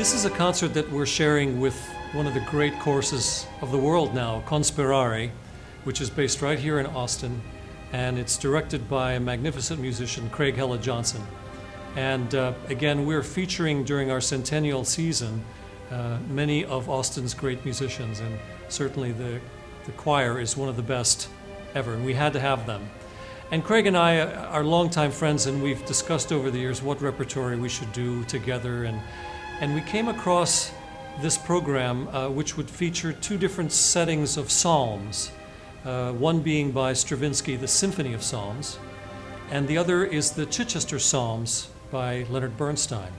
This is a concert that we're sharing with one of the great choruses of the world now, Conspirare, which is based right here in Austin, and it's directed by a magnificent musician, Craig Hella Johnson. And again, we're featuring during our centennial season many of Austin's great musicians, and certainly the choir is one of the best ever, and we had to have them. And Craig and I are longtime friends, and we've discussed over the years what repertory we should do together, and we came across this program which would feature two different settings of psalms, one being by Stravinsky, the Symphony of Psalms, and the other is the Chichester Psalms by Leonard Bernstein.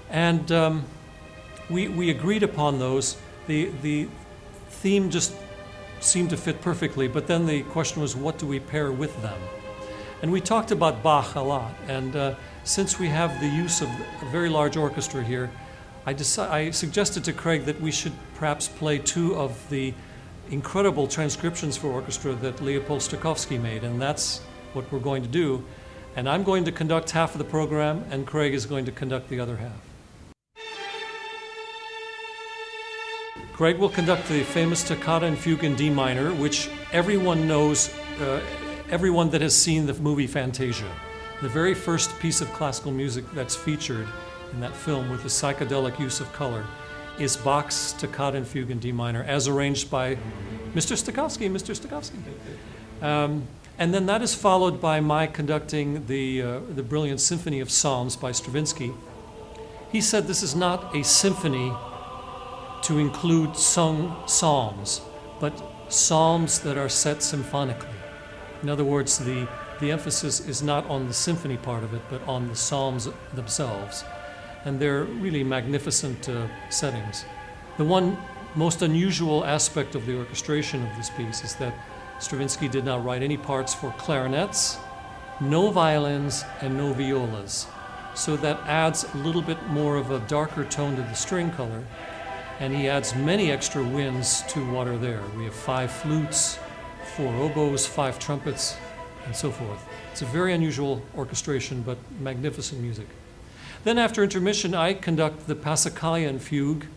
And we agreed upon those. The theme just seemed to fit perfectly, but then the question was, what do we pair with them? And we talked about Bach a lot, and since we have the use of a very large orchestra here, I suggested to Craig that we should perhaps play two of the incredible transcriptions for orchestra that Leopold Stokowski made, and that's what we're going to do. And I'm going to conduct half of the program, and Craig is going to conduct the other half. Craig will conduct the famous Toccata and Fugue in D minor, which everyone knows, everyone that has seen the movie Fantasia. The very first piece of classical music that's featured in that film with the psychedelic use of color is Bach's Toccata and Fugue in D minor, as arranged by Mr. Stokowski. And then that is followed by my conducting the brilliant Symphony of Psalms by Stravinsky. He said this is not a symphony to include sung psalms, but psalms that are set symphonically. In other words, the emphasis is not on the symphony part of it, but on the psalms themselves. And they're really magnificent settings. The one most unusual aspect of the orchestration of this piece is that Stravinsky did not write any parts for clarinets, no violins, and no violas. So that adds a little bit more of a darker tone to the string color, and he adds many extra winds to what are there. We have 5 flutes, 4 oboes, 5 trumpets, and so forth. It's a very unusual orchestration, but magnificent music. Then after intermission, I conduct the Passacaglia Fugue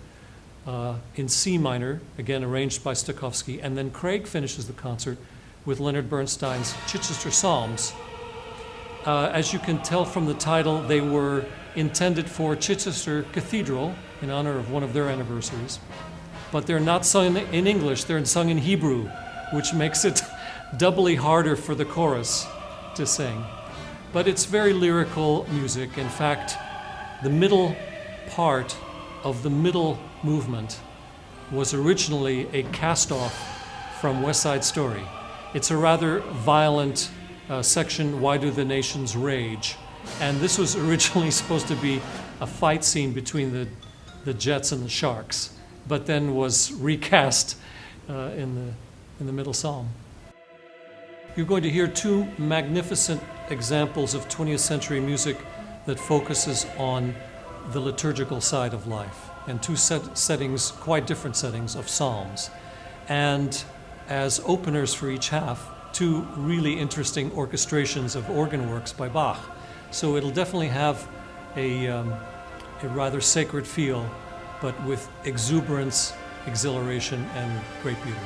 in C minor, again arranged by Stokowski, and then Craig finishes the concert with Leonard Bernstein's Chichester Psalms. As you can tell from the title, they were intended for Chichester Cathedral in honor of one of their anniversaries, but they're not sung in English, they're sung in Hebrew, which makes it doubly harder for the chorus to sing. But it's very lyrical music. In fact, the middle part of the middle movement was originally a cast-off from West Side Story. It's a rather violent section, Why Do the Nations Rage? And this was originally supposed to be a fight scene between the Jets and the Sharks, but then was recast in the middle psalm. You're going to hear two magnificent examples of 20th century music that focuses on the liturgical side of life, and two settings, quite different settings of psalms. And as openers for each half, two really interesting orchestrations of organ works by Bach. So it'll definitely have a rather sacred feel, but with exuberance, exhilaration, and great beauty.